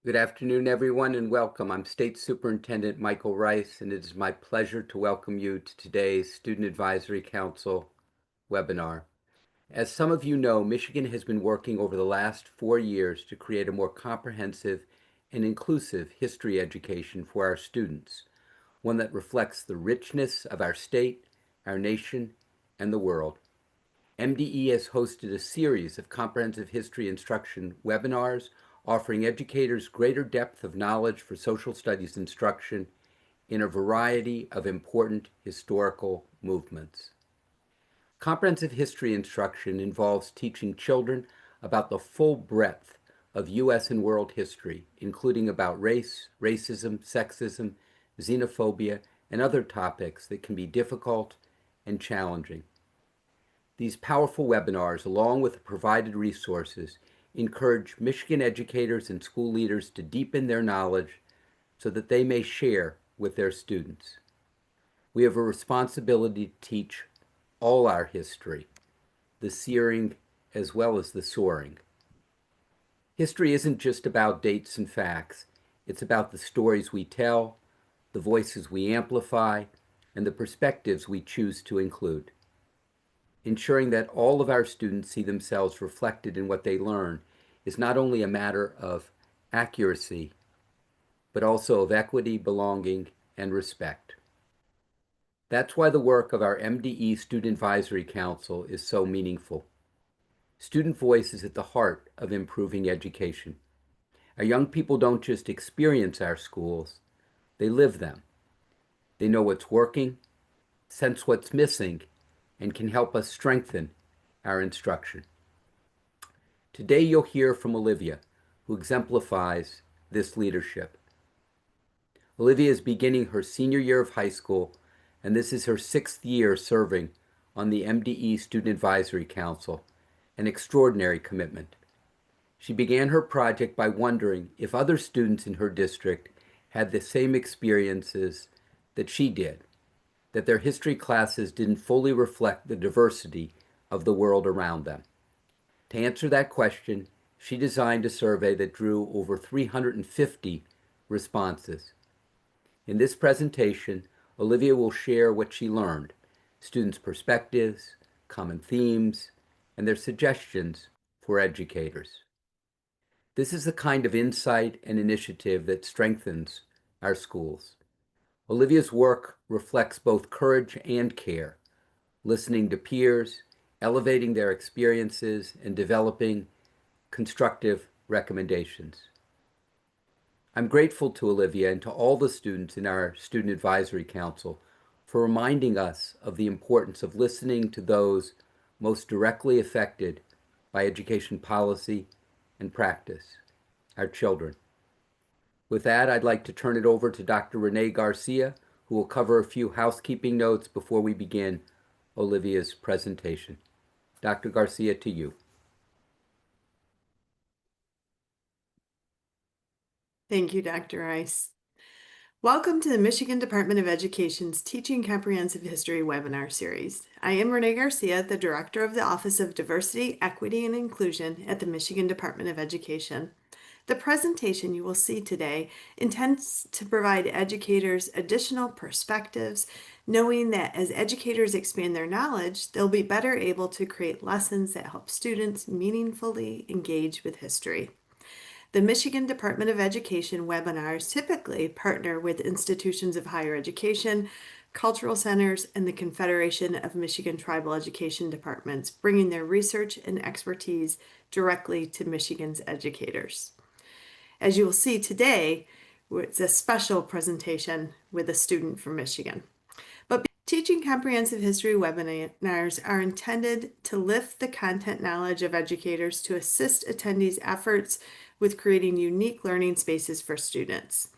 Good afternoon, everyone, and welcome. I'm State Superintendent Michael Rice, and it is my pleasure to welcome you to today's Student Advisory Council webinar. As some of you know, Michigan has been working over the last 4 years to create a more comprehensive and inclusive history education for our students, one that reflects the richness of our state, our nation, and the world. MDE has hosted a series of comprehensive history instruction webinars offering educators greater depth of knowledge for social studies instruction in a variety of important historical movements. Comprehensive history instruction involves teaching children about the full breadth of U.S. and world history, including about race, racism, sexism, xenophobia, and other topics that can be difficult and challenging. These powerful webinars, along with the provided resources, encourage Michigan educators and school leaders to deepen their knowledge so that they may share with their students. We have a responsibility to teach all our history, the searing as well as the soaring. History isn't just about dates and facts. It's about the stories we tell, the voices we amplify, and the perspectives we choose to include. Ensuring that all of our students see themselves reflected in what they learn is not only a matter of accuracy, but also of equity, belonging, and respect. That's why the work of our MDE Student Advisory Council is so meaningful. Student voice is at the heart of improving education. Our young people don't just experience our schools, they live them. They know what's working, sense what's missing, and can help us strengthen our instruction. Today you'll hear from Olivia, who exemplifies this leadership. Olivia is beginning her senior year of high school, and this is her 6th year serving on the MDE Student Advisory Council, an extraordinary commitment. She began her project by wondering if other students in her district had the same experiences that she did, that their history classes didn't fully reflect the diversity of the world around them. To answer that question, she designed a survey that drew over 350 responses. In this presentation, Olivia will share what she learned, students' perspectives, common themes, and their suggestions for educators. This is the kind of insight and initiative that strengthens our schools. Olivia's work reflects both courage and care, listening to peers, elevating their experiences, and developing constructive recommendations. I'm grateful to Olivia and to all the students in our Student Advisory Council for reminding us of the importance of listening to those most directly affected by education policy and practice, our children. With that, I'd like to turn it over to Dr. Renee Garcia, who will cover a few housekeeping notes before we begin Olivia's presentation. Dr. Garcia, to you. Thank you, Dr. Rice. Welcome to the Michigan Department of Education's Teaching Comprehensive History webinar series. I am Renee Garcia, the Director of the Office of Diversity, Equity, and Inclusion at the Michigan Department of Education. The presentation you will see today intends to provide educators additional perspectives, knowing that as educators expand their knowledge, they'll be better able to create lessons that help students meaningfully engage with history. The Michigan Department of Education webinars typically partner with institutions of higher education, cultural centers, and the Confederation of Michigan Tribal Education Departments, bringing their research and expertise directly to Michigan's educators. As you will see today, it's a special presentation with a student from Michigan. But teaching comprehensive history webinars are intended to lift the content knowledge of educators to assist attendees' efforts with creating unique learning spaces for students.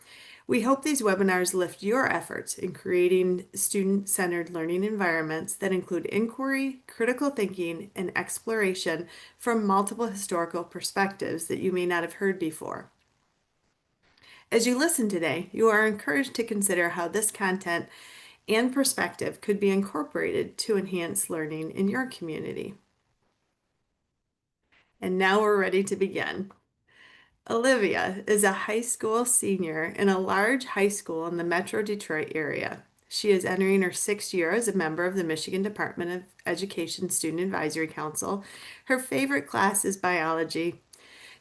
We hope these webinars lift your efforts in creating student-centered learning environments that include inquiry, critical thinking, and exploration from multiple historical perspectives that you may not have heard before. As you listen today, you are encouraged to consider how this content and perspective could be incorporated to enhance learning in your community. And now we're ready to begin. Olivia is a high school senior in a large high school in the Metro Detroit area. She is entering her sixth year as a member of the Michigan Department of Education Student Advisory Council. Her favorite class is biology.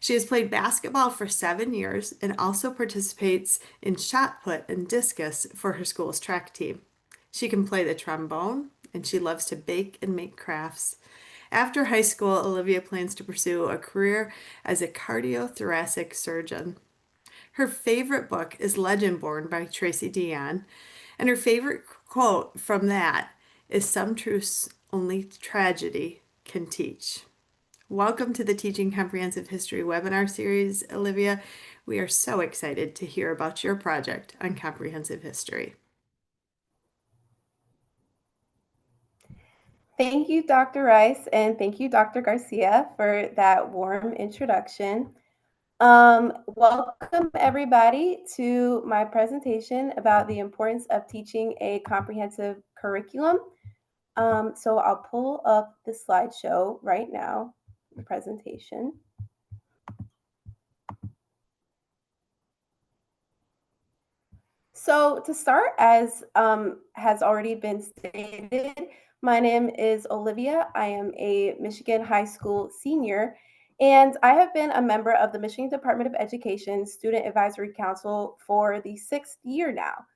She has played basketball for 7 years and also participates in shot put and discus for her school's track team. She can play the trombone and she loves to bake and make crafts. After high school, Olivia plans to pursue a career as a cardiothoracic surgeon. Her favorite book is Legend Born by Tracy Dion, and her favorite quote from that is Some truths only tragedy can teach. Welcome to the Teaching Comprehensive History webinar series, Olivia. We are so excited to hear about your project on comprehensive history. Thank you, Dr. Rice, and thank you, Dr. Garcia, for that warm introduction. Welcome, everybody, to my presentation about the importance of teaching a comprehensive curriculum. So I'll pull up the slideshow right now, the presentation. So to start, as has already been stated, my name is Olivia. I am a Michigan high school senior, and I have been a member of the Michigan Department of Education Student Advisory Council for the 6th year now.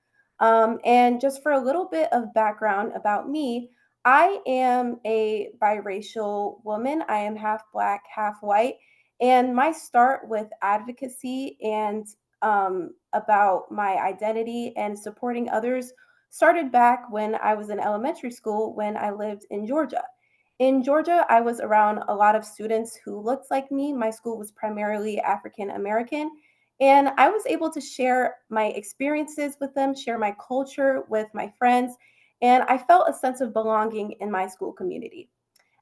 And just for a little bit of background about me, I am a biracial woman. I am half Black, half white. And my start with advocacy and about my identity and supporting others started back when I was in elementary school when I lived in Georgia. In Georgia, I was around a lot of students who looked like me. My school was primarily African American, and I was able to share my experiences with them, share my culture with my friends, and I felt a sense of belonging in my school community.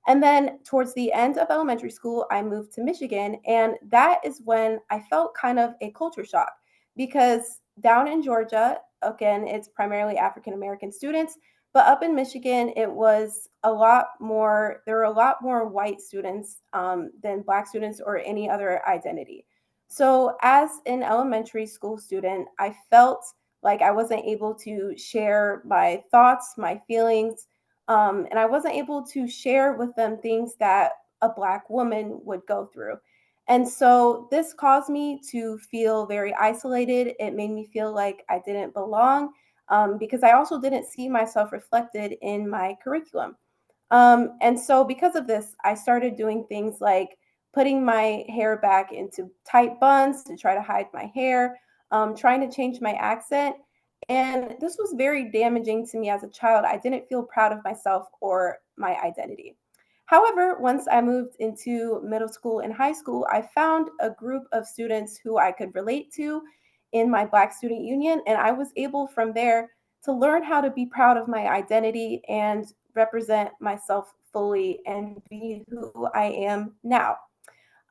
And then towards the end of elementary school, I moved to Michigan. And that is when I felt kind of a culture shock because down in Georgia, again, it's primarily African American students. But up in Michigan, it was a lot more, there were a lot more white students than Black students or any other identity. So, as an elementary school student, I felt like I wasn't able to share my thoughts, my feelings, and I wasn't able to share with them things that a Black woman would go through. And so this caused me to feel very isolated. It made me feel like I didn't belong because I also didn't see myself reflected in my curriculum. And so, because of this, I started doing things like putting my hair back into tight buns to try to hide my hair, trying to change my accent. And this was very damaging to me as a child. I didn't feel proud of myself or my identity. However, once I moved into middle school and high school, I found a group of students who I could relate to in my Black Student Union. And I was able from there to learn how to be proud of my identity and represent myself fully and be who I am now.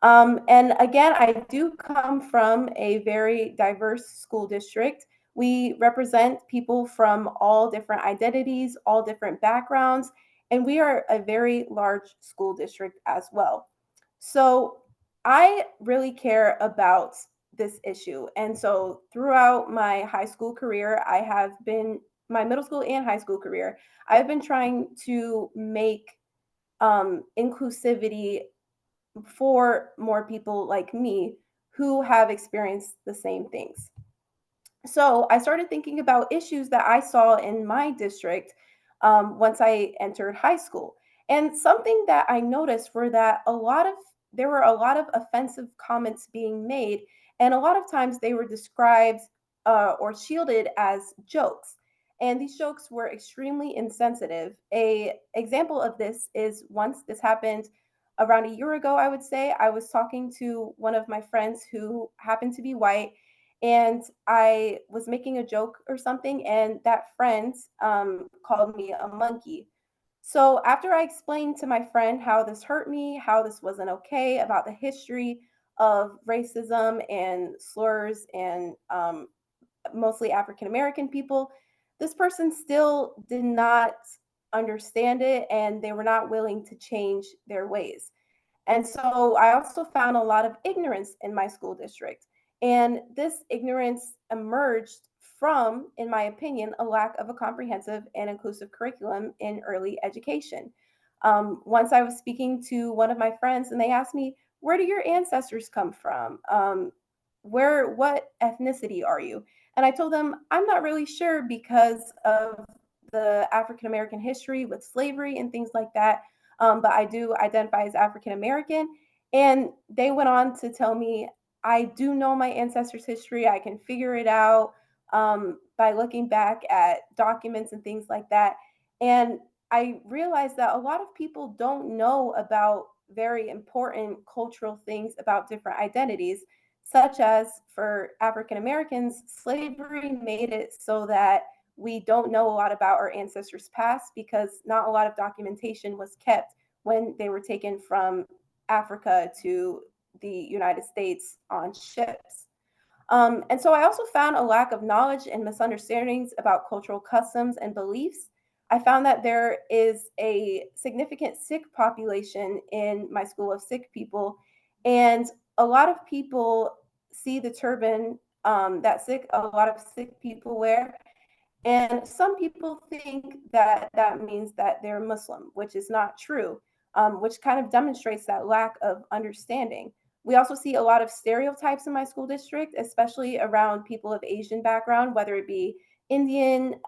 And again, I do come from a very diverse school district. We represent people from all different identities, all different backgrounds, and we are a very large school district as well. So I really care about this issue. And so throughout my high school career, my middle school and high school career, I've been trying to make inclusivity for more people like me who have experienced the same things. So I started thinking about issues that I saw in my district once I entered high school. And something that I noticed were that there were a lot of offensive comments being made, and a lot of times they were described or shielded as jokes. And these jokes were extremely insensitive. A example of this is once this happened around a year ago, I would say, I was talking to one of my friends who happened to be white, and I was making a joke or something, and that friend called me a monkey. So after I explained to my friend how this hurt me, how this wasn't okay, about the history of racism and slurs and mostly African American people, this person still did not understand it and they were not willing to change their ways. And so I also found a lot of ignorance in my school district. And this ignorance emerged from, in my opinion, a lack of a comprehensive and inclusive curriculum in early education. Once I was speaking to one of my friends, and they asked me, "Where do your ancestors come from? What ethnicity are you?" And I told them, "I'm not really sure because of the African American history with slavery and things like that. But I do identify as African American." And they went on to tell me, "I do know my ancestors' history. I can figure it out by looking back at documents and things like that." And I realized that a lot of people don't know about very important cultural things about different identities, such as for African Americans, slavery made it so that we don't know a lot about our ancestors' past because not a lot of documentation was kept when they were taken from Africa to the United States on ships. And so I also found a lack of knowledge and misunderstandings about cultural customs and beliefs. I found that there is a significant Sikh population in my school of Sikh people, and a lot of people see the turban that a lot of Sikh people wear, and some people think that that means that they're Muslim, which is not true, which kind of demonstrates that lack of understanding. We also see a lot of stereotypes in my school district, especially around people of Asian background, whether it be Indian,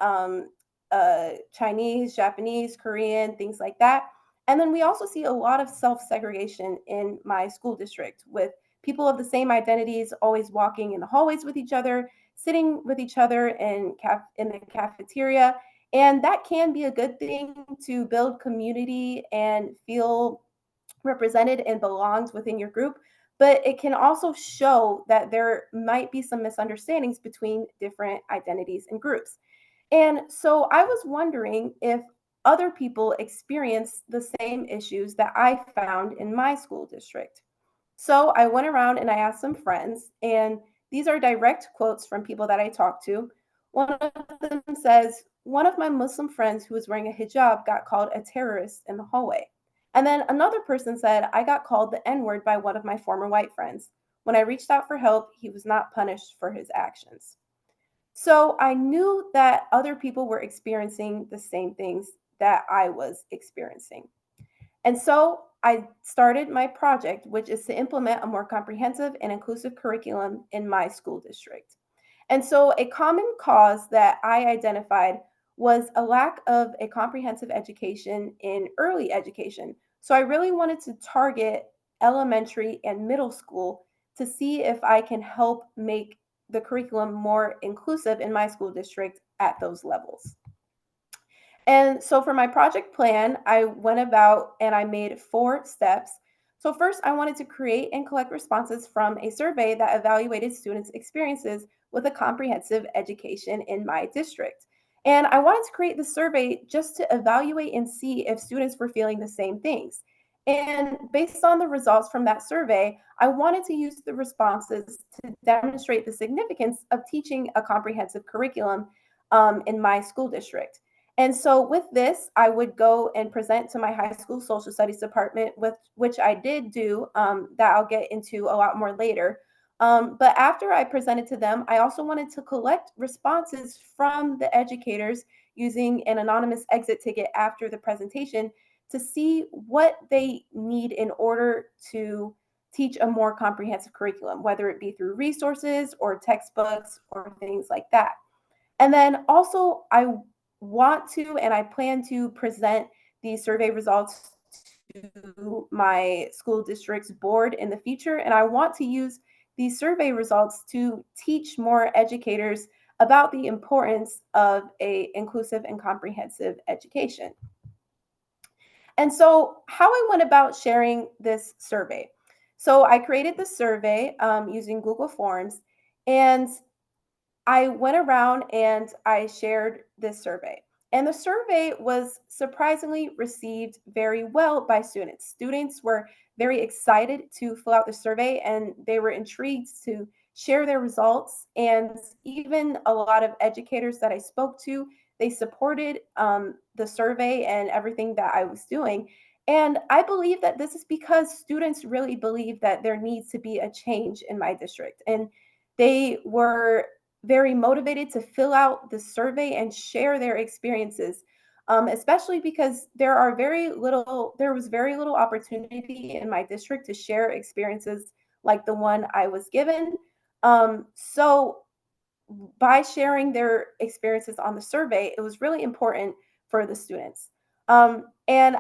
Chinese, Japanese, Korean, things like that. And then we also see a lot of self segregation in my school district with people of the same identities always walking in the hallways with each other, sitting with each other in the cafeteria. And that can be a good thing to build community and feel represented and belongs within your group. But it can also show that there might be some misunderstandings between different identities and groups. And so I was wondering if other people experience the same issues that I found in my school district. So I went around and I asked some friends, and these are direct quotes from people that I talked to. One of them says, "One of my Muslim friends who was wearing a hijab got called a terrorist in the hallway." And then another person said, "I got called the N word by one of my former white friends. When I reached out for help, he was not punished for his actions." So I knew that other people were experiencing the same things that I was experiencing. And so I started my project, which is to implement a more comprehensive and inclusive curriculum in my school district. And so a common cause that I identified was a lack of a comprehensive education in early education. So I really wanted to target elementary and middle school to see if I can help make the curriculum more inclusive in my school district at those levels. And so for my project plan, I went about and I made 4 steps. So, first, I wanted to create and collect responses from a survey that evaluated students' experiences with a comprehensive education in my district. And I wanted to create the survey just to evaluate and see if students were feeling the same things. And based on the results from that survey, I wanted to use the responses to demonstrate the significance of teaching a comprehensive curriculum in my school district. And so with this, I would go and present to my high school social studies department, with which I did do, that I'll get into a lot more later. But after I presented to them, I also wanted to collect responses from the educators using an anonymous exit ticket after the presentation to see what they need in order to teach a more comprehensive curriculum, whether it be through resources or textbooks or things like that. And then also, I want to and I plan to present these survey results to my school district's board in the future. And I want to use these survey results to teach more educators about the importance of a inclusive and comprehensive education. And so, how I went about sharing this survey. So, I created the survey using Google Forms, and I went around and I shared this survey. And the survey was surprisingly received very well by students. Students were very excited to fill out the survey and they were intrigued to share their results. And even a lot of educators that I spoke to, they supported the survey and everything that I was doing. And I believe that this is because students really believe that there needs to be a change in my district. And they were very motivated to fill out the survey and share their experiences, especially because there was very little opportunity in my district to share experiences like the one I was given. So by sharing their experiences on the survey, it was really important for the students. And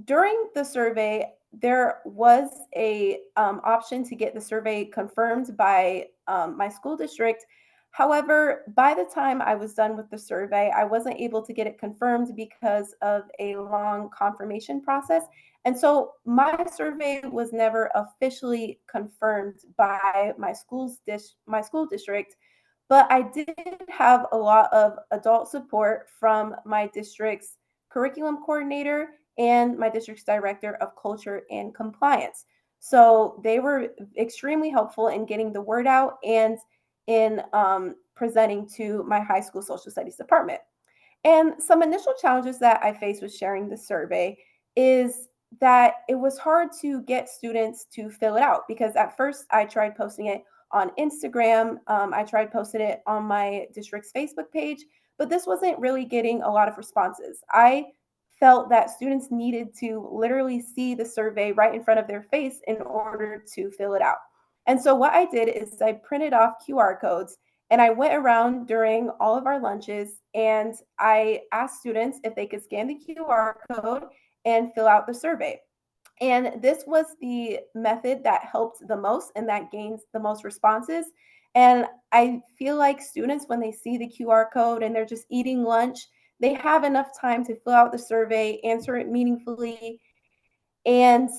during the survey, there was a option to get the survey confirmed by my school district. However, by the time I was done with the survey, I wasn't able to get it confirmed because of a long confirmation process. And so my survey was never officially confirmed by my school district, but I did have a lot of adult support from my district's curriculum coordinator and my district's director of culture and compliance. So they were extremely helpful in getting the word out and in presenting to my high school social studies department. And some initial challenges that I faced with sharing the survey is that it was hard to get students to fill it out because at first I tried posting it on Instagram, I tried posting it on my district's Facebook page, but this wasn't really getting a lot of responses. I felt that students needed to literally see the survey right in front of their face in order to fill it out. And so what I did is I printed off QR codes and I went around during all of our lunches and I asked students if they could scan the QR code and fill out the survey. And this was the method that helped the most and that gains the most responses. And I feel like students, when they see the QR code and they're just eating lunch, they have enough time to fill out the survey, answer it meaningfully, and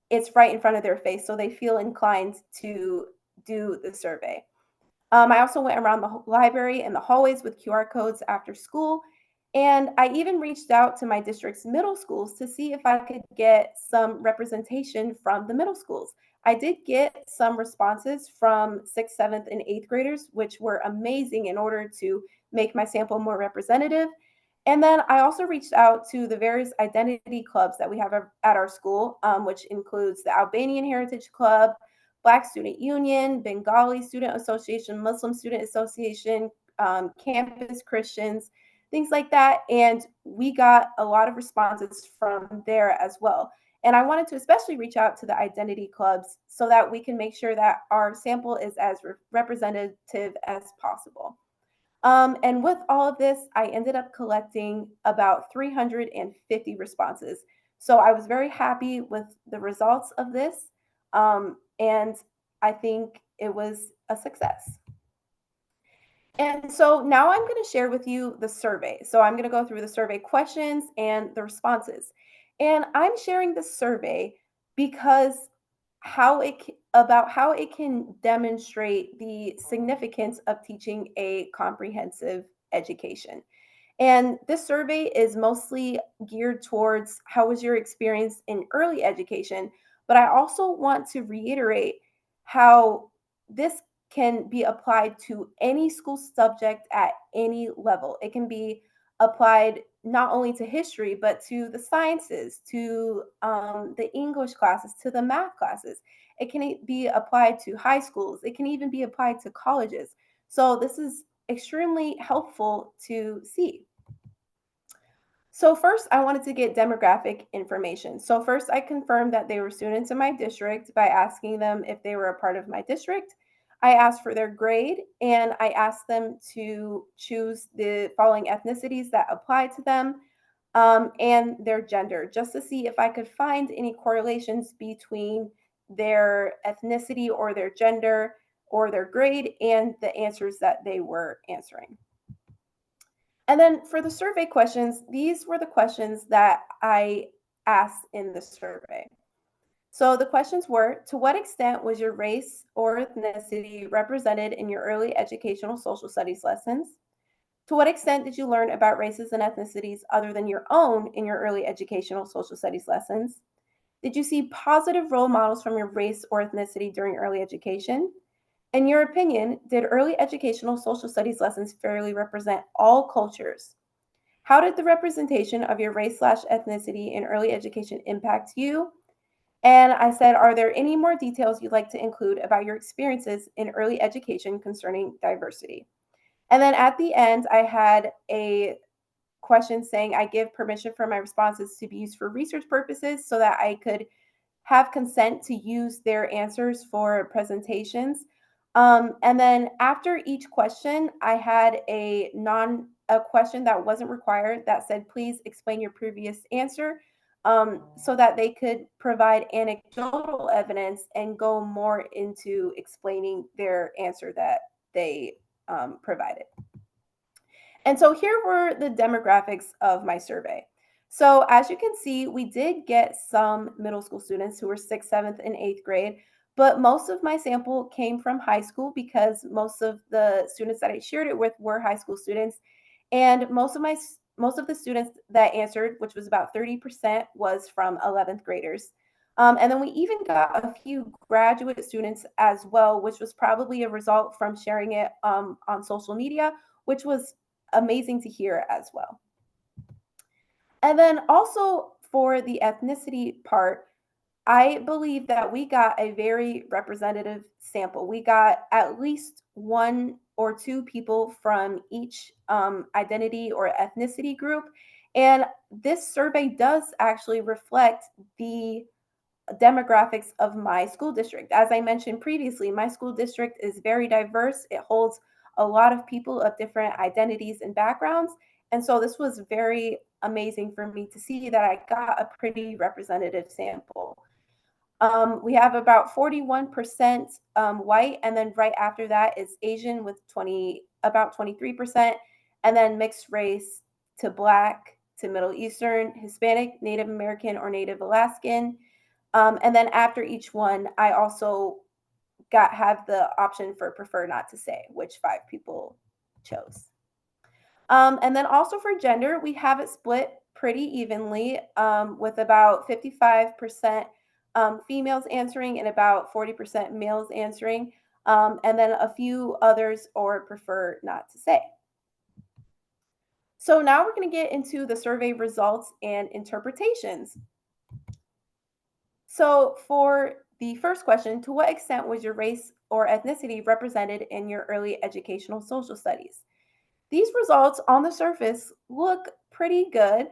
it's right in front of their face. So they feel inclined to do the survey. I also went around the library and the hallways with QR codes after school. And I even reached out to my district's middle schools to see if I could get some representation from the middle schools. I did get some responses from sixth, seventh, and eighth graders, which were amazing in order to make my sample more representative. And then I also reached out to the various identity clubs that we have at our school, which includes the Albanian Heritage Club, Black Student Union, Bengali Student Association, Muslim Student Association, Campus Christians, things like that. And we got a lot of responses from there as well. And I wanted to especially reach out to the identity clubs so that we can make sure that our sample is as representative as possible. And with all of this, I ended up collecting about 350 responses. So I was very happy with the results of this. And I think it was a success. And so now I'm going to share with you the survey. So I'm going to go through the survey questions and the responses. And I'm sharing this survey because about how it can demonstrate the significance of teaching a comprehensive education. And this survey is mostly geared towards how was your experience in early education, but I also want to reiterate how this can be applied to any school subject at any level. It can be applied not only to history, but to the sciences, to the English classes, to the math classes. It can be applied to high schools. It can even be applied to colleges. So this is extremely helpful to see. So first, I wanted to get demographic information. So first, I confirmed that they were students in my district by asking them if they were a part of my district. I asked for their grade, and I asked them to choose the following ethnicities that apply to them, and their gender, just to see if I could find any correlations between their ethnicity or their gender or their grade and the answers that they were answering. And then for the survey questions, these were the questions that I asked in the survey. So the questions were, to what extent was your race or ethnicity represented in your early educational social studies lessons? To what extent did you learn about races and ethnicities other than your own in your early educational social studies lessons? Did you see positive role models from your race or ethnicity during early education? In your opinion, did early educational social studies lessons fairly represent all cultures? How did the representation of your race/ethnicity in early education impact you? And I said, are there any more details you'd like to include about your experiences in early education concerning diversity? And then at the end, I had a question saying I give permission for my responses to be used for research purposes so that I could have consent to use their answers for presentations. And then after each question, I had a question that wasn't required that said, please explain your previous answer, so that they could provide anecdotal evidence and go more into explaining their answer that they provided. And so here were the demographics of my survey. So as you can see, we did get some middle school students who were 6th, 7th, and 8th grade, but most of my sample came from high school because most of the students that I shared it with were high school students. And most of the students that answered, which was about 30%, was from 11th graders. And then we even got a few graduate students as well, which was probably a result from sharing it on social media, which was amazing to hear as well. And then also for the ethnicity part, I believe that we got a very representative sample. We got at least one or two people from each identity or ethnicity group. And this survey does actually reflect the demographics of my school district. As I mentioned previously, my school district is very diverse. It holds a lot of people of different identities and backgrounds. And so this was very amazing for me to see that I got a pretty representative sample. We have about 41% white, and then right after that is Asian with about 23%, and then mixed race to Black to Middle Eastern, Hispanic, Native American, or Native Alaskan. And then after each one, I also have the option for prefer not to say, which 5 people chose. And then also for gender, we have it split pretty evenly, with about 55% females answering and about 40% males answering, and then a few others or prefer not to say. So now we're going to get into the survey results and interpretations. So for the first question, to what extent was your race or ethnicity represented in your early educational social studies? These results on the surface look pretty good.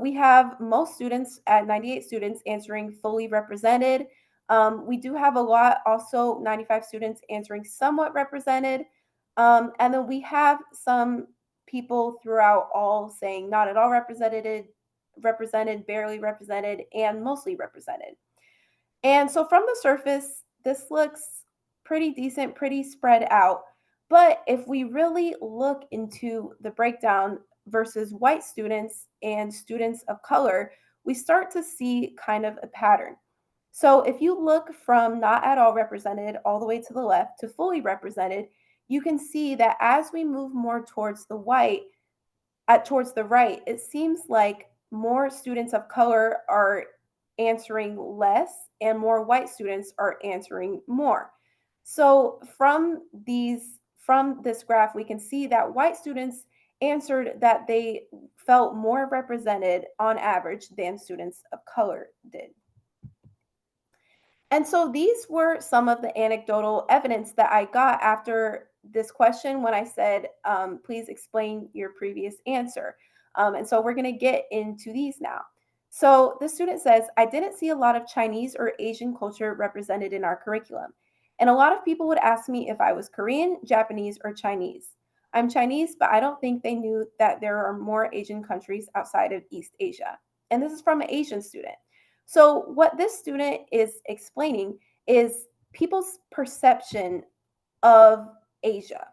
We have most students at 98 students answering fully represented. We do have a lot, also 95 students answering somewhat represented. And then we have some people throughout all saying not at all represented, barely represented, and mostly represented. And so from the surface, this looks pretty decent, pretty spread out. But if we really look into the breakdown versus white students and students of color, we start to see kind of a pattern. So if you look from not at all represented all the way to the left to fully represented, you can see that as we move more towards the towards the right, it seems like more students of color are answering less and more white students are answering more. So from this graph, we can see that white students answered that they felt more represented on average than students of color did. And so these were some of the anecdotal evidence that I got after this question when I said, please explain your previous answer. And so we're going to get into these now. So the student says, I didn't see a lot of Chinese or Asian culture represented in our curriculum. And a lot of people would ask me if I was Korean, Japanese, or Chinese. I'm Chinese, but I don't think they knew that there are more Asian countries outside of East Asia. And this is from an Asian student. So, what this student is explaining is people's perception of Asia.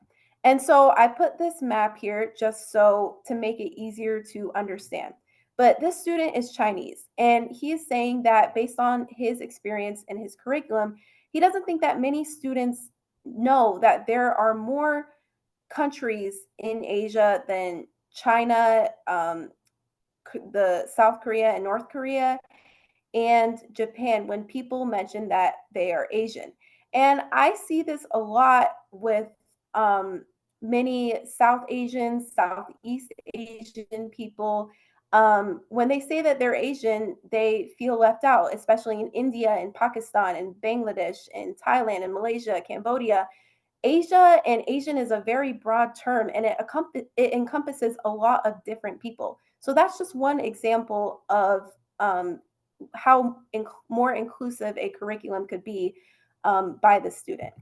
And so I put this map here just so to make it easier to understand. But this student is Chinese, and he is saying that based on his experience and his curriculum, he doesn't think that many students know that there are more countries in Asia than China, the South Korea and North Korea, and Japan when people mention that they are Asian. And I see this a lot with many South Asian, Southeast Asian people, when they say that they're Asian, they feel left out, especially in India and Pakistan and Bangladesh and Thailand and Malaysia, Cambodia. Asia and Asian is a very broad term, and it encompasses a lot of different people. So that's just one example of how more inclusive a curriculum could be by the student.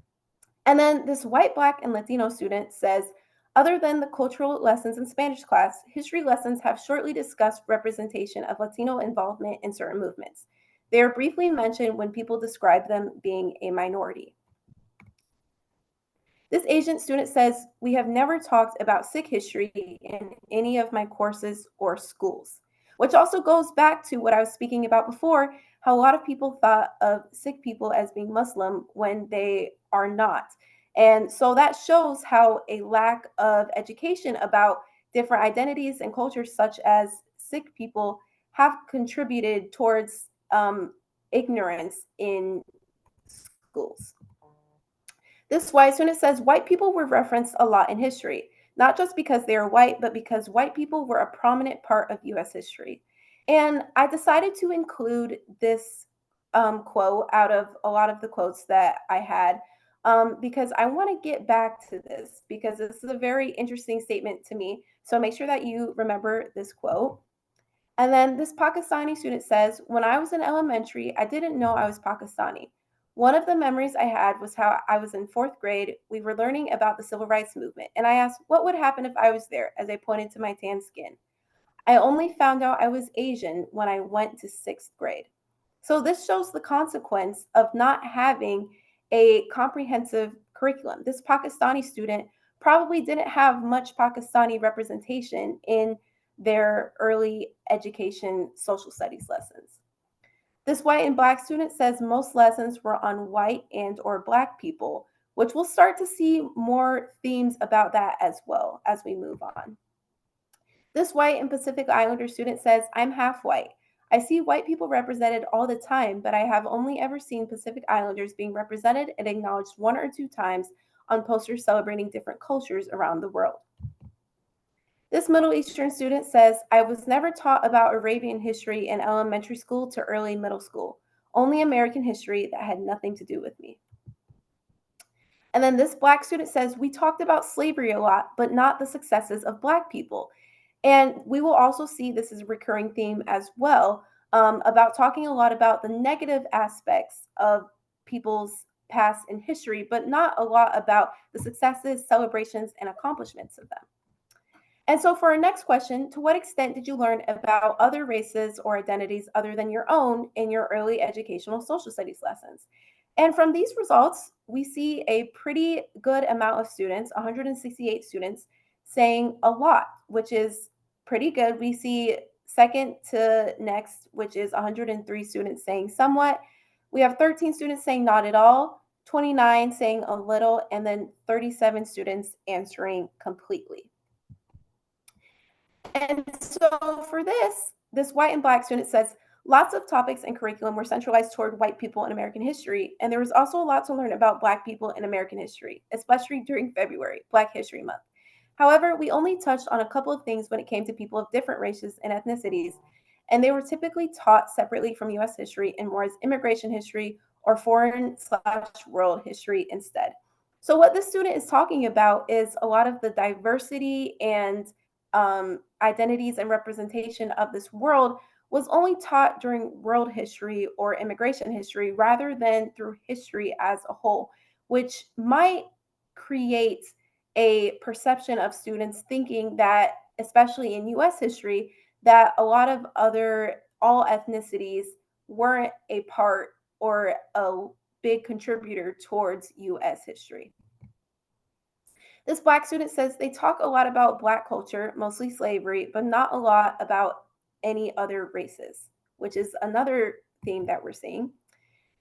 And then this white, Black, and Latino student says, other than the cultural lessons in Spanish class, history lessons have shortly discussed representation of Latino involvement in certain movements. They are briefly mentioned when people describe them being a minority. This Asian student says, we have never talked about Sikh history in any of my courses or schools, which also goes back to what I was speaking about before, how a lot of people thought of Sikh people as being Muslim when they are not. And so that shows how a lack of education about different identities and cultures, such as Sikh people, have contributed towards ignorance in schools. This white student says white people were referenced a lot in history, not just because they are white, but because white people were a prominent part of US history. And I decided to include this quote out of a lot of the quotes that I had because I want to get back to this because this is a very interesting statement to me. So make sure that you remember this quote. And then this Pakistani student says, when I was in elementary, I didn't know I was Pakistani. One of the memories I had was how I was in fourth grade. We were learning about the civil rights movement. And I asked, what would happen if I was there, as I pointed to my tan skin. I only found out I was Asian when I went to sixth grade. So this shows the consequence of not having a comprehensive curriculum. This Pakistani student probably didn't have much Pakistani representation in their early education social studies lessons. This white and Black student says most lessons were on white and or Black people, which we'll start to see more themes about that as well as we move on. This white and Pacific Islander student says, I'm half white. I see white people represented all the time, but I have only ever seen Pacific Islanders being represented and acknowledged one or two times on posters celebrating different cultures around the world. This Middle Eastern student says, I was never taught about Arabian history in elementary school to early middle school, only American history that had nothing to do with me. And then this Black student says, we talked about slavery a lot, but not the successes of Black people. And we will also see this is a recurring theme as well about talking a lot about the negative aspects of people's past in history, but not a lot about the successes, celebrations, and accomplishments of them. And so for our next question, to what extent did you learn about other races or identities other than your own in your early educational social studies lessons? And from these results, we see a pretty good amount of students, 168 students, saying a lot, which is pretty good. We see second to next, which is 103 students saying somewhat. We have 13 students saying not at all, 29 saying a little, and then 37 students answering completely. And so for this white and Black student says, lots of topics and curriculum were centralized toward white people in American history, and there was also a lot to learn about Black people in American history, especially during February, Black History Month. However, we only touched on a couple of things when it came to people of different races and ethnicities, and they were typically taught separately from U.S. history and more as immigration history or foreign/world history instead. So what this student is talking about is a lot of the diversity and identities and representation of this world was only taught during world history or immigration history rather than through history as a whole, which might create a perception of students thinking that, especially in US history, that a lot of all ethnicities weren't a part or a big contributor towards US history. This Black student says they talk a lot about Black culture, mostly slavery, but not a lot about any other races, which is another theme that we're seeing.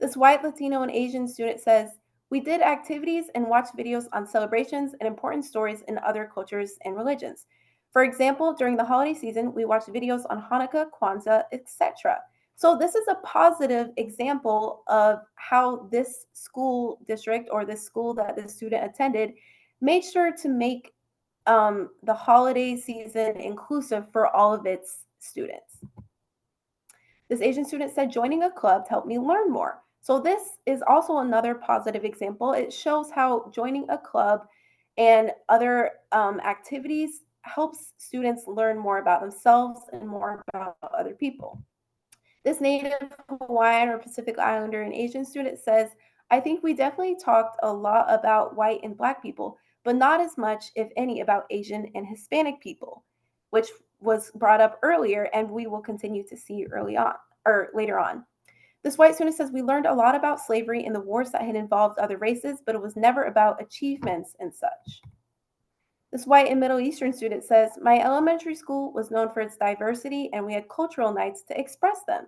This white, Latino, and Asian student says, we did activities and watched videos on celebrations and important stories in other cultures and religions. For example, during the holiday season, we watched videos on Hanukkah, Kwanzaa, etc. So this is a positive example of how this school district or this school that the student attended made sure to make the holiday season inclusive for all of its students. This Asian student said, joining a club helped me learn more. So this is also another positive example. It shows how joining a club and other activities helps students learn more about themselves and more about other people. This Native Hawaiian or Pacific Islander and Asian student says, I think we definitely talked a lot about white and Black people, but not as much, if any, about Asian and Hispanic people, which was brought up earlier and we will continue to see early on or later on. This white student says, we learned a lot about slavery and the wars that had involved other races, but it was never about achievements and such. This white and Middle Eastern student says, my elementary school was known for its diversity and we had cultural nights to express them.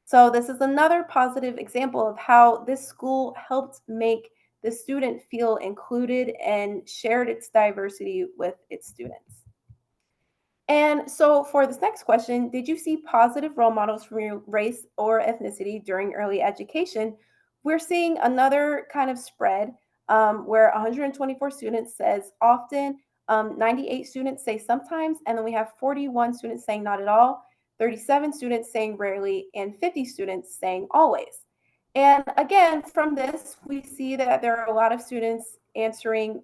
So this is another positive example of how this school helped make the student feel included and shared its diversity with its students. And so for this next question, did you see positive role models from your race or ethnicity during early education? We're seeing another kind of spread where 124 students says often, 98 students say sometimes, and then we have 41 students saying not at all, 37 students saying rarely, and 50 students saying always. And again, from this, we see that there are a lot of students answering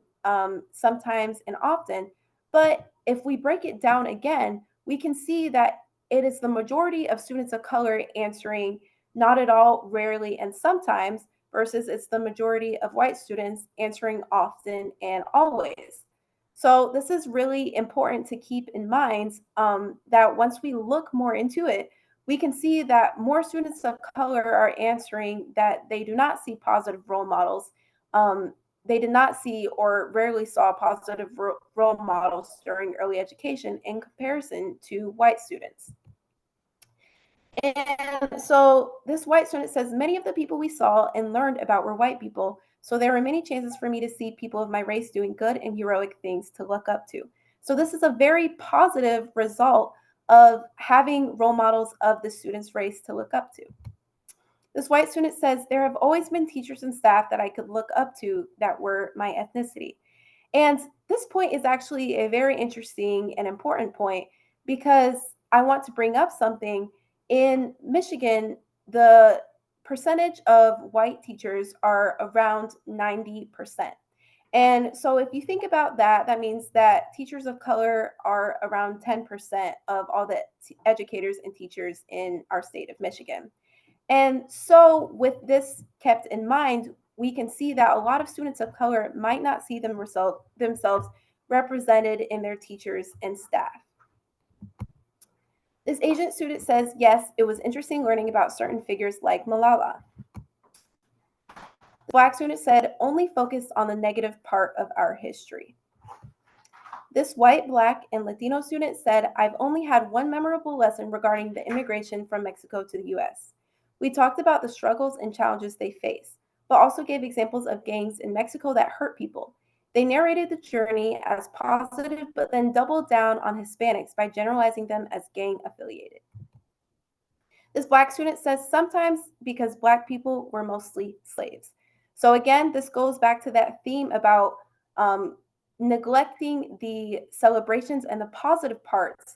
sometimes and often. But if we break it down again, we can see that it is the majority of students of color answering not at all, rarely, and sometimes, versus it's the majority of white students answering often and always. So this is really important to keep in mind that once we look more into it, we can see that more students of color are answering that they do not see positive role models. They did not see or rarely saw positive role models during early education in comparison to white students. And so this white student says, many of the people we saw and learned about were white people. So there were many chances for me to see people of my race doing good and heroic things to look up to. So this is a very positive result of having role models of the student's race to look up to. This white student says, there have always been teachers and staff that I could look up to that were my ethnicity. And this point is actually a very interesting and important point because I want to bring up something. In Michigan, the percentage of white teachers are around 90%. And so if you think about that, that means that teachers of color are around 10% of all the educators and teachers in our state of Michigan. And so, with this kept in mind, we can see that a lot of students of color might not see themselves represented in their teachers and staff. This Asian student says, yes, it was interesting learning about certain figures like Malala. The Black student said, only focused on the negative part of our history. This white, Black, and Latino student said, I've only had one memorable lesson regarding the immigration from Mexico to the US. We talked about the struggles and challenges they face, but also gave examples of gangs in Mexico that hurt people. They narrated the journey as positive, but then doubled down on Hispanics by generalizing them as gang affiliated. This Black student says sometimes because Black people were mostly slaves. So again, this goes back to that theme about neglecting the celebrations and the positive parts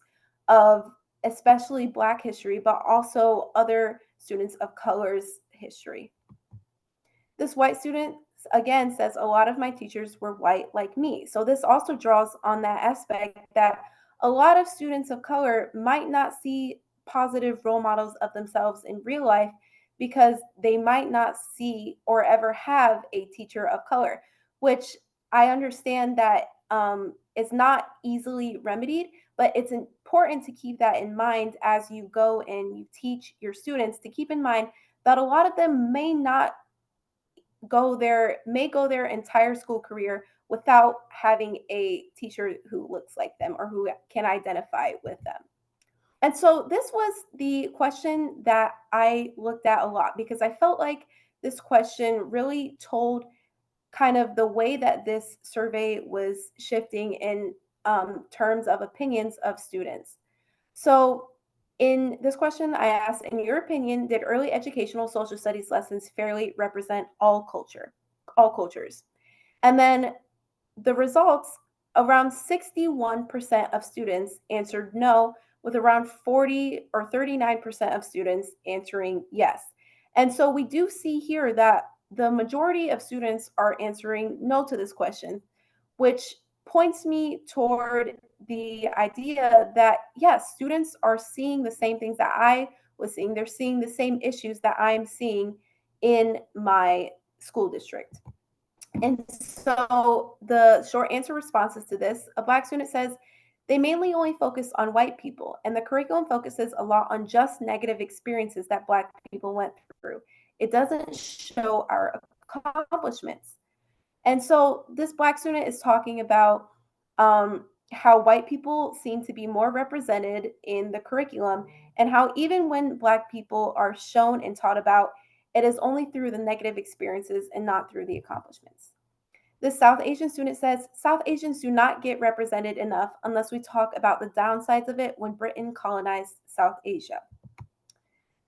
of especially Black history, but also other students of color's history. This white student again says a lot of my teachers were white like me. So this also draws on that aspect that a lot of students of color might not see positive role models of themselves in real life because they might not see or ever have a teacher of color, which I understand that is not easily remedied, but it's important to keep that in mind as you go and you teach your students to keep in mind that a lot of them may go their entire school career without having a teacher who looks like them or who can identify with them. And so this was the question that I looked at a lot because I felt like this question really told kind of the way that this survey was shifting in terms of opinions of students. So in this question, I asked, in your opinion, did early educational social studies lessons fairly represent all cultures? And then the results, around 61% of students answered no, with around 40 or 39% of students answering yes. And so we do see here that the majority of students are answering no to this question, which points me toward the idea that yes, students are seeing the same things that I was seeing. They're seeing the same issues that I'm seeing in my school district. And so the short answer responses to this, a Black student says they mainly only focus on white people, and the curriculum focuses a lot on just negative experiences that Black people went through. It doesn't show our accomplishments. And so this Black student is talking about how white people seem to be more represented in the curriculum, and how even when Black people are shown and taught about, it is only through the negative experiences and not through the accomplishments. This South Asian student says South Asians do not get represented enough unless we talk about the downsides of it when Britain colonized South Asia.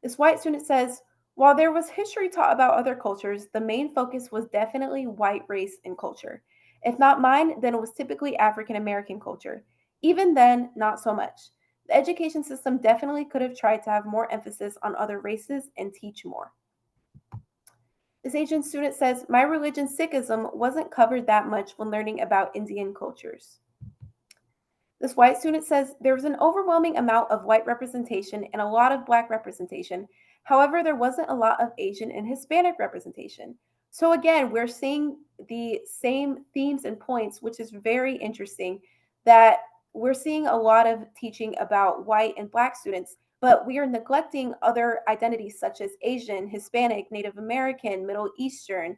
This white student says, while there was history taught about other cultures, the main focus was definitely white race and culture. If not mine, then it was typically African American culture. Even then, not so much. The education system definitely could have tried to have more emphasis on other races and teach more. This Asian student says, my religion, Sikhism, wasn't covered that much when learning about Indian cultures. This white student says there was an overwhelming amount of white representation and a lot of Black representation. However, there wasn't a lot of Asian and Hispanic representation. So again, we're seeing the same themes and points, which is very interesting, that we're seeing a lot of teaching about white and Black students, but we are neglecting other identities such as Asian, Hispanic, Native American, Middle Eastern,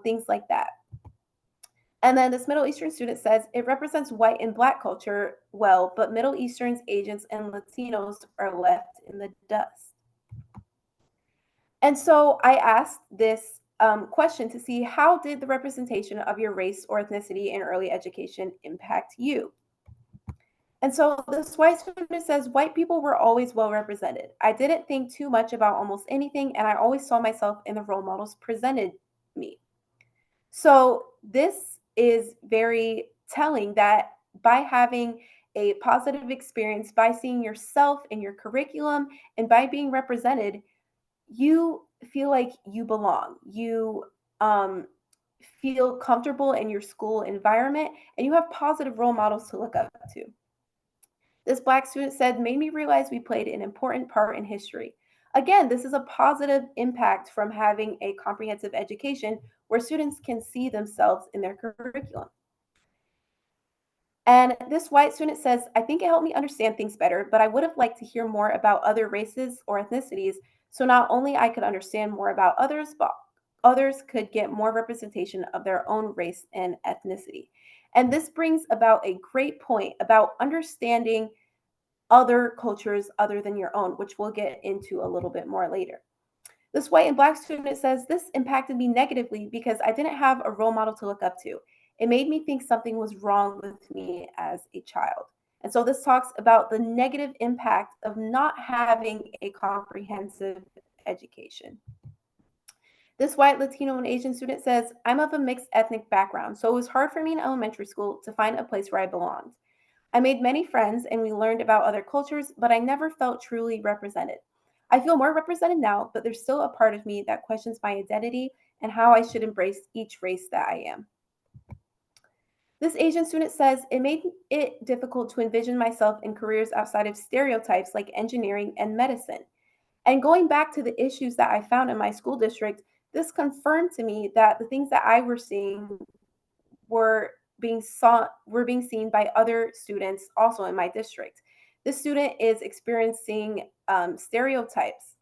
things like that. And then this Middle Eastern student says it represents white and Black culture well, but Middle Easterns, Asians, and Latinos are left in the dust. And so I asked this question to see, how did the representation of your race or ethnicity in early education impact you? And so this white student says white people were always well represented. I didn't think too much about almost anything, and I always saw myself in the role models presented me. So this is very telling that by having a positive experience, by seeing yourself in your curriculum, and by being represented, you feel like you belong. You feel comfortable in your school environment, and you have positive role models to look up to. This Black student said, made me realize we played an important part in history. Again, this is a positive impact from having a comprehensive education where students can see themselves in their curriculum. And this white student says, I think it helped me understand things better, but I would have liked to hear more about other races or ethnicities, so not only I could understand more about others, but others could get more representation of their own race and ethnicity. And this brings about a great point about understanding other cultures other than your own, which we'll get into a little bit more later. This white and Black student says, this impacted me negatively because I didn't have a role model to look up to. It made me think something was wrong with me as a child. And so this talks about the negative impact of not having a comprehensive education. This white, Latino, and Asian student says, I'm of a mixed ethnic background, so it was hard for me in elementary school to find a place where I belonged. I made many friends and we learned about other cultures, but I never felt truly represented. I feel more represented now, but there's still a part of me that questions my identity and how I should embrace each race that I am. This Asian student says, it made it difficult to envision myself in careers outside of stereotypes like engineering and medicine. And going back to the issues that I found in my school district, this confirmed to me that the things that I were seeing were being seen by other students also in my district. This student is experiencing stereotypes.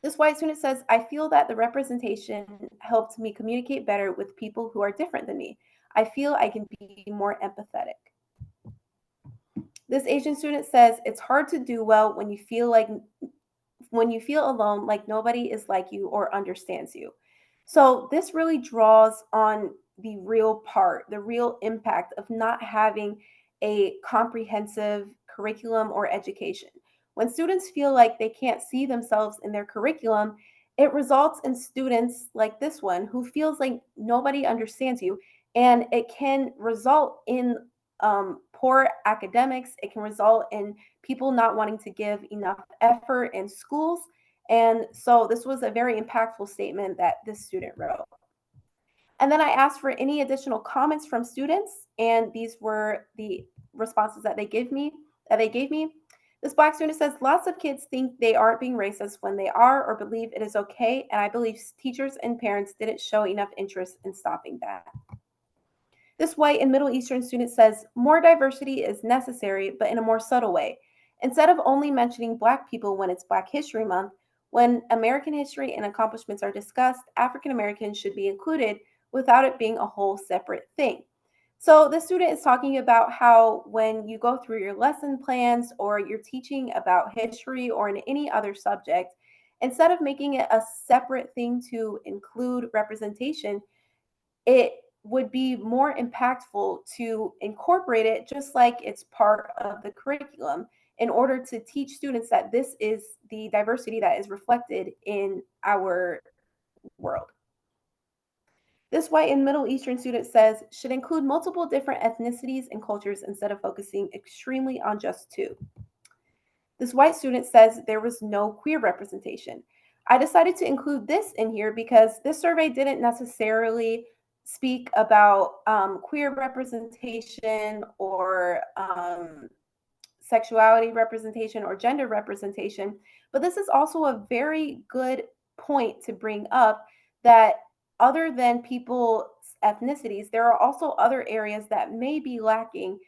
This white student says, I feel that the representation helped me communicate better with people who are different than me. I feel I can be more empathetic. This Asian student says, it's hard to do well when you feel alone, like nobody is like you or understands you. So this really draws on the real part, the real impact of not having a comprehensive curriculum or education. When students feel like they can't see themselves in their curriculum, it results in students like this one who feels like nobody understands you, And it can result in poor academics. It can result in people not wanting to give enough effort in schools. And so this was a very impactful statement that this student wrote. And then I asked for any additional comments from students, and these were the responses that they gave me. This Black student says lots of kids think they aren't being racist when they are, or believe it is okay, and I believe teachers and parents didn't show enough interest in stopping that. This white and Middle Eastern student says more diversity is necessary, but in a more subtle way. Instead of only mentioning Black people when it's Black History Month, when American history and accomplishments are discussed, African Americans should be included without it being a whole separate thing. So the student is talking about how when you go through your lesson plans or you're teaching about history or in any other subject, instead of making it a separate thing to include representation, it would be more impactful to incorporate it just like it's part of the curriculum in order to teach students that this is the diversity that is reflected in our world. This white and Middle Eastern student says should include multiple different ethnicities and cultures instead of focusing extremely on just two. This white student says there was no queer representation. I decided to include this in here because this survey didn't necessarily speak about queer representation or sexuality representation or gender representation, but this is also a very good point to bring up that other than people's ethnicities, there are also other areas that may be lacking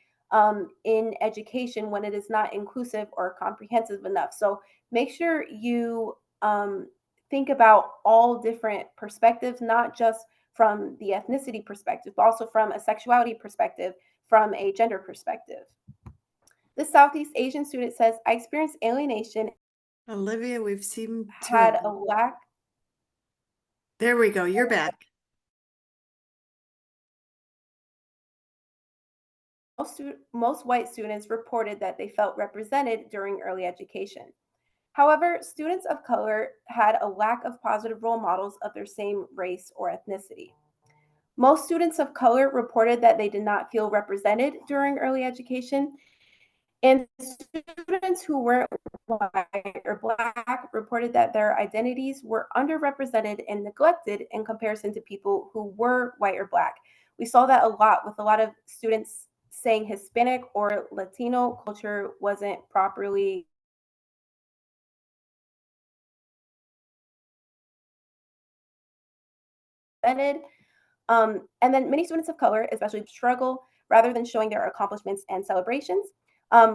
in education when it is not inclusive or comprehensive enough. So make sure you think about all different perspectives, not just from the ethnicity perspective, but also from a sexuality perspective, from a gender perspective. The Southeast Asian student says, I experienced alienation, Olivia, we've seemed to had have... a lack. There we go. You're back. Most white students reported that they felt represented during early education. However, students of color had a lack of positive role models of their same race or ethnicity. Most students of color reported that they did not feel represented during early education, and students who weren't white or Black reported that their identities were underrepresented and neglected in comparison to people who were white or Black. We saw that a lot with a lot of students saying Hispanic or Latino culture wasn't properly represented. And then many students of color, especially, struggle rather than showing their accomplishments and celebrations,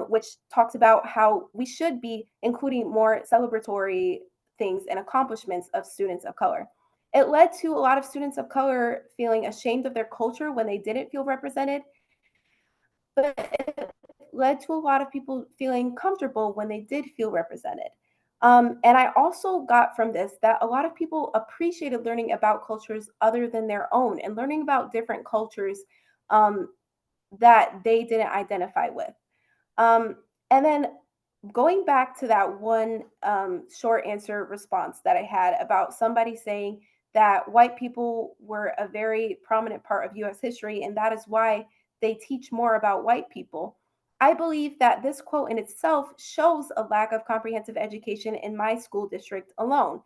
which talks about how we should be including more celebratory things and accomplishments of students of color. It led to a lot of students of color feeling ashamed of their culture when they didn't feel represented, but it led to a lot of people feeling comfortable when they did feel represented. And I also got from this that a lot of people appreciated learning about cultures other than their own and learning about different cultures um, that they didn't identify with. Um, and then going back to that one short answer response that I had about somebody saying that white people were a very prominent part of US history, and that is why they teach more about white people. I believe that this quote in itself shows a lack of comprehensive education in my school district alone.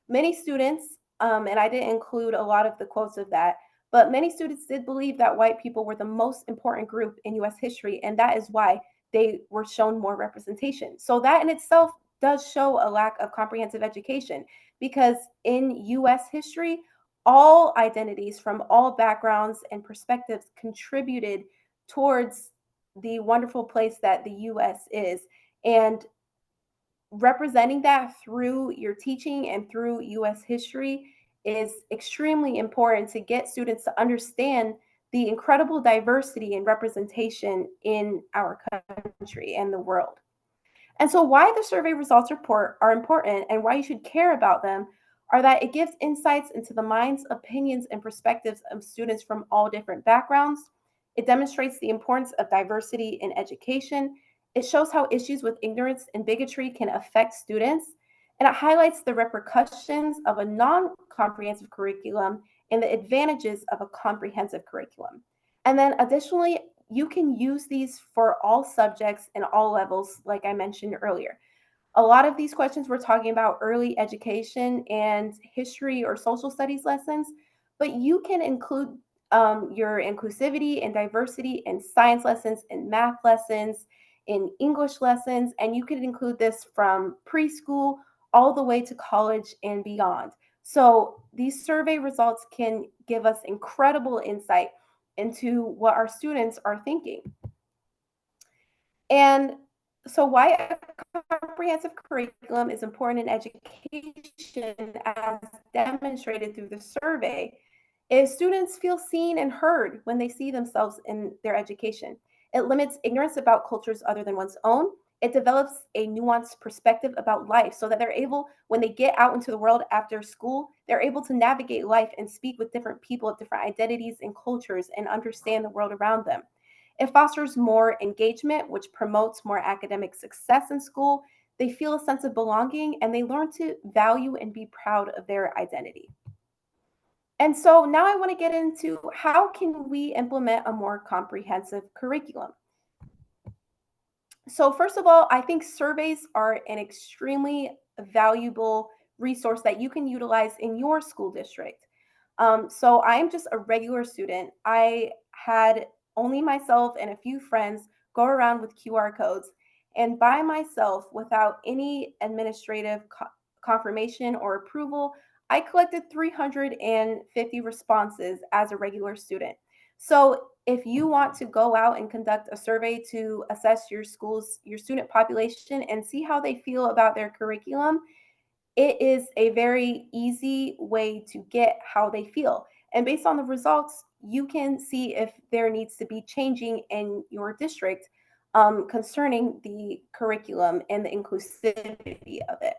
Many students, and I didn't include a lot of the quotes of that, but many students did believe that white people were the most important group in US history, and that is why they were shown more representation. So that in itself does show a lack of comprehensive education because in US history, all identities from all backgrounds and perspectives contributed towards the wonderful place that the US is. And representing that through your teaching and through US history is extremely important to get students to understand the incredible diversity and representation in our country and the world. And so, why the survey results report are important and why you should care about them are that it gives insights into the minds, opinions, and perspectives of students from all different backgrounds. It demonstrates the importance of diversity in education. It shows how issues with ignorance and bigotry can affect students. And it highlights the repercussions of a non comprehensive curriculum and the advantages of a comprehensive curriculum. And then additionally, you can use these for all subjects and all levels, like I mentioned earlier. A lot of these questions we're talking about early education and history or social studies lessons, but you can include your inclusivity and diversity in science lessons, in math lessons, in English lessons, and you can include this from preschool all the way to college and beyond. So these survey results can give us incredible insight into what our students are thinking. And so why a comprehensive curriculum is important in education, as demonstrated through the survey, is students feel seen and heard when they see themselves in their education. It limits ignorance about cultures other than one's own. It develops a nuanced perspective about life so that they're able, when they get out into the world after school, they're able to navigate life and speak with different people of different identities and cultures and understand the world around them. It fosters more engagement, which promotes more academic success in school. They feel a sense of belonging and they learn to value and be proud of their identity. And so now I want to get into how can we implement a more comprehensive curriculum. So first of all, I think surveys are an extremely valuable resource that you can utilize in your school district. So I am just a regular student. I had only myself and a few friends go around with QR codes, and by myself, without any administrative confirmation or approval, I collected 350 responses as a regular student. So if you want to go out and conduct a survey to assess your school's, your student population and see how they feel about their curriculum, it is a very easy way to get how they feel. And based on the results, you can see if there needs to be changing in your district concerning the curriculum and the inclusivity of it.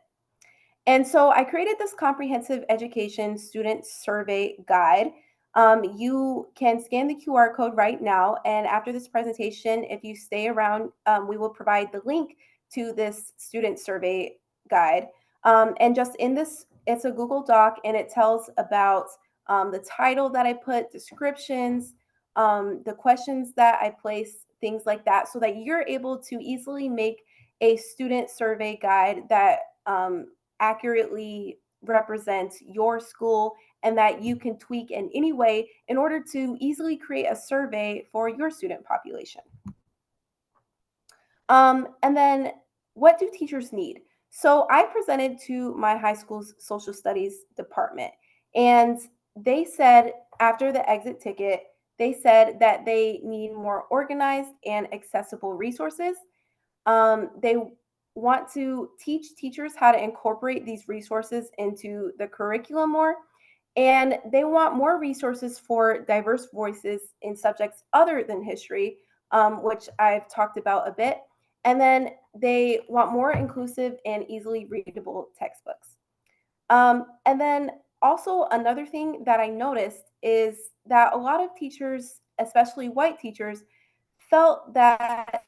And so I created this comprehensive education student survey guide. You can scan the QR code right now. And after this presentation, if you stay around, we will provide the link to this student survey guide. And just in this, it's a Google Doc and it tells about the title that I put, descriptions, the questions that I place, things like that, so that you're able to easily make a student survey guide that accurately represents your school and that you can tweak in any way in order to easily create a survey for your student population. And then what do teachers need? So I presented to my high school's social studies department, and they said after the exit ticket, they said that they need more organized and accessible resources. They want to teach teachers how to incorporate these resources into the curriculum more. And they want more resources for diverse voices in subjects other than history, which I've talked about a bit. And then they want more inclusive and easily readable textbooks. And then also another thing that I noticed is that a lot of teachers, especially white teachers, felt that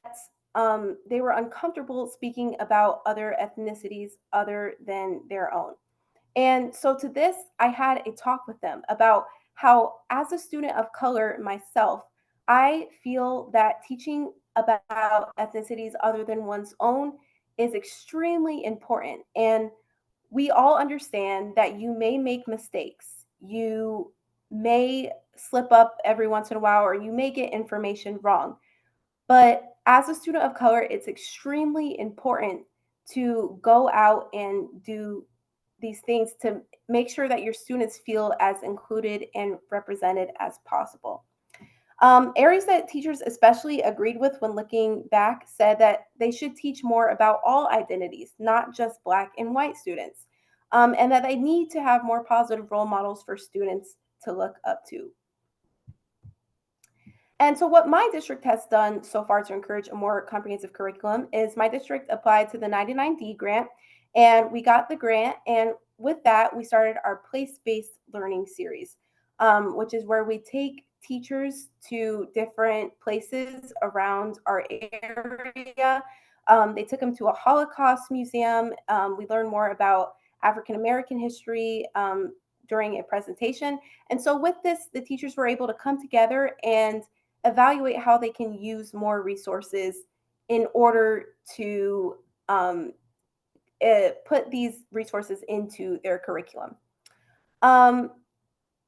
they were uncomfortable speaking about other ethnicities other than their own. And so to this, I had a talk with them about how, as a student of color myself, I feel that teaching about ethnicities other than one's own is extremely important. And we all understand that you may make mistakes. You may slip up every once in a while, or you may get information wrong. But as a student of color, it's extremely important to go out and do these things to make sure that your students feel as included and represented as possible. Areas that teachers especially agreed with when looking back said that they should teach more about all identities, not just Black and white students, and that they need to have more positive role models for students to look up to. And so, what my district has done so far to encourage a more comprehensive curriculum is my district applied to the 99D grant, and we got the grant. And with that, we started our place based learning series, which is where we take teachers to different places around our area. They took them to a Holocaust museum. We learned more about African American history. during a presentation. And so with this, the teachers were able to come together and evaluate how they can use more resources in order to put these resources into their curriculum. Um,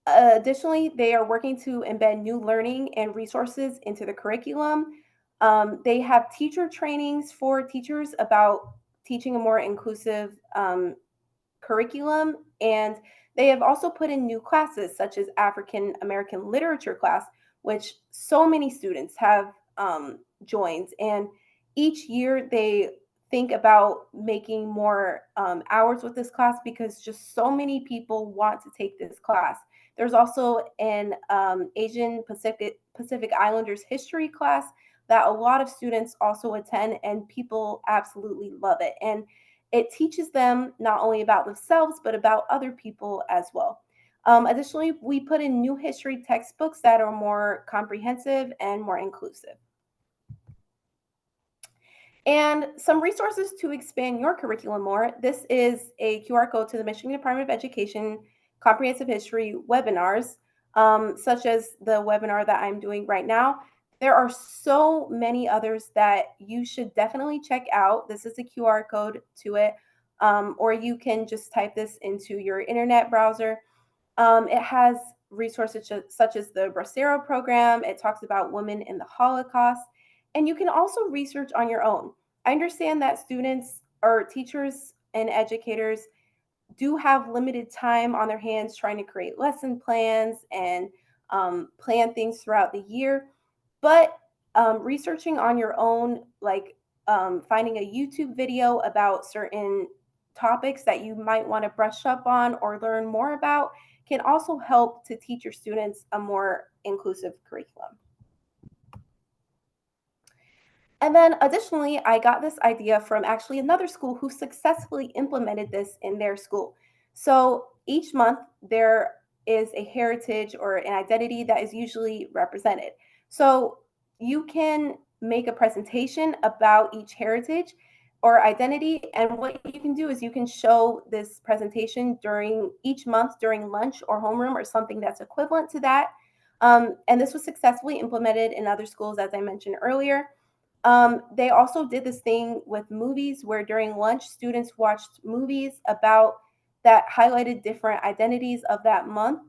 Additionally, they are working to embed new learning and resources into the curriculum. They have teacher trainings for teachers about teaching a more inclusive curriculum, and they have also put in new classes such as African American literature class, which so many students have joined. And each year they think about making more hours with this class because just so many people want to take this class. There's also an Asian Pacific Islanders history class that a lot of students also attend, and people absolutely love it. And it teaches them not only about themselves, but about other people as well. Additionally, we put in new history textbooks that are more comprehensive and more inclusive. And some resources to expand your curriculum more. This is a QR code to the Michigan Department of Education Comprehensive History webinars, such as the webinar that I'm doing right now. There are so many others that you should definitely check out. This is a QR code to it, or you can just type this into your internet browser. It has resources such as the Bracero program. It talks about women in the Holocaust. And you can also research on your own. I understand that students or teachers and educators do have limited time on their hands trying to create lesson plans and plan things throughout the year. But researching on your own, like finding a YouTube video about certain topics that you might want to brush up on or learn more about, can also help to teach your students a more inclusive curriculum. And then additionally, I got this idea from actually another school who successfully implemented this in their school. So each month there is a heritage or an identity that is usually represented. So you can make a presentation about each heritage or identity. And what you can do is you can show this presentation during each month during lunch or homeroom or something that's equivalent to that. And this was successfully implemented in other schools, as I mentioned earlier. They also did this thing with movies where during lunch, students watched movies about that highlighted different identities of that month.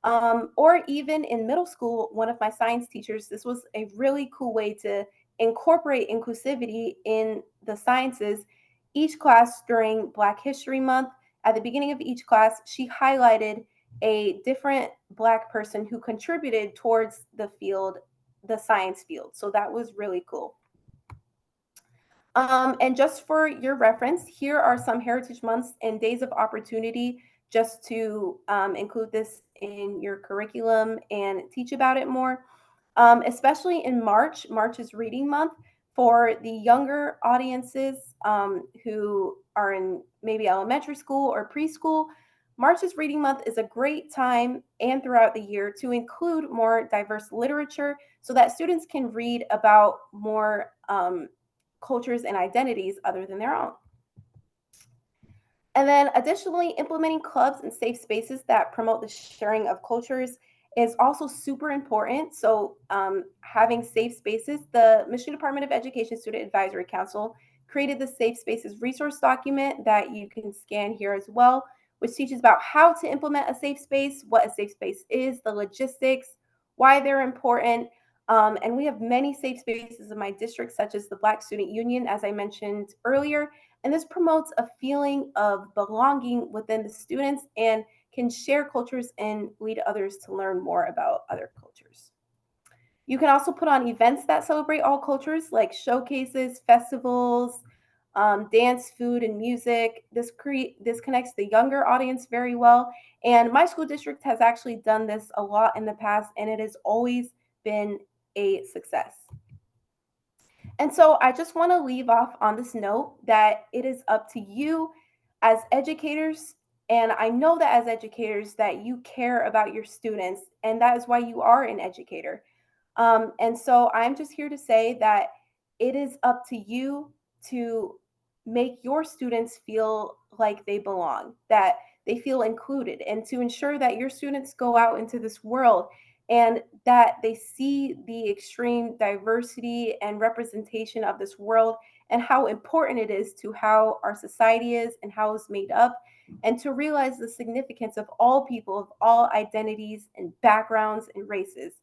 Or even in middle school, one of my science teachers, this was a really cool way to incorporate inclusivity in the sciences. Each class during Black History Month, at the beginning of each class, she highlighted a different Black person who contributed towards the field, the science field. So that was really cool. And just for your reference, here are some Heritage Months and days of opportunity just to include this in your curriculum and teach about it more. Especially in March. March is Reading Month for the younger audiences who are in maybe elementary school or preschool. March's Reading Month is a great time and throughout the year to include more diverse literature so that students can read about more cultures and identities other than their own. And then additionally, implementing clubs and safe spaces that promote the sharing of cultures is also super important. So having safe spaces, the Michigan Department of Education Student Advisory Council created the Safe Spaces resource document that you can scan here as well, which teaches about how to implement a safe space, what a safe space is, the logistics, why they're important. And we have many safe spaces in my district, such as the Black Student Union, as I mentioned earlier. And this promotes a feeling of belonging within the students and can share cultures and lead others to learn more about other cultures. You can also put on events that celebrate all cultures, like showcases, festivals, dance, food, and music. This connects the younger audience very well. And my school district has actually done this a lot in the past, and it has always been a success. And so I just want to leave off on this note that it is up to you as educators. And I know that as educators that you care about your students, and that is why you are an educator. And so I'm just here to say that it is up to you to make your students feel like they belong, that they feel included, and to ensure that your students go out into this world and that they see the extreme diversity and representation of this world and how important it is to how our society is and how it's made up, and to realize the significance of all people of all identities and backgrounds and races.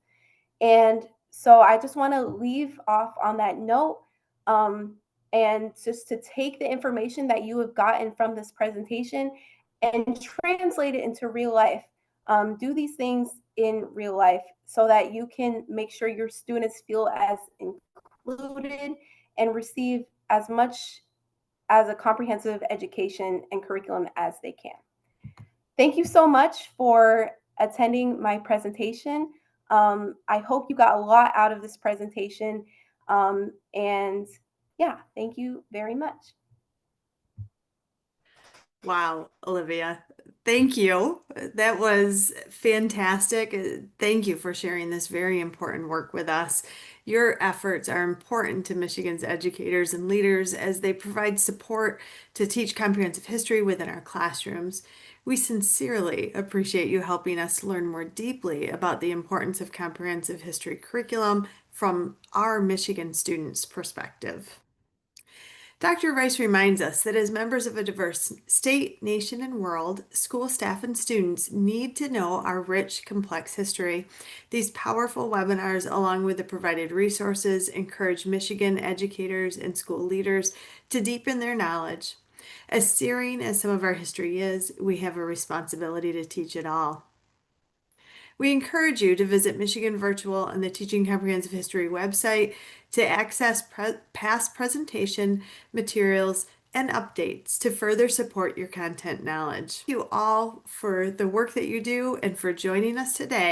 And so I just want to leave off on that note, um, and just to take the information that you have gotten from this presentation and translate it into real life. Do these things in real life so that you can make sure your students feel as included and receive as much as a comprehensive education and curriculum as they can. Thank you so much for attending my presentation. I hope you got a lot out of this presentation. And yeah, thank you very much. Wow, Olivia, thank you. That was fantastic. Thank you for sharing this very important work with us. Your efforts are important to Michigan's educators and leaders as they provide support to teach comprehensive history within our classrooms. We sincerely appreciate you helping us learn more deeply about the importance of comprehensive history curriculum from our Michigan students' perspective. Dr. Rice reminds us that as members of a diverse state, nation, and world, school staff and students need to know our rich, complex history. These powerful webinars, along with the provided resources, encourage Michigan educators and school leaders to deepen their knowledge. As searing as some of our history is, we have a responsibility to teach it all. We encourage you to visit Michigan Virtual and the Teaching Comprehensive History website to access past presentation materials and updates to further support your content knowledge. Thank you all for the work that you do and for joining us today.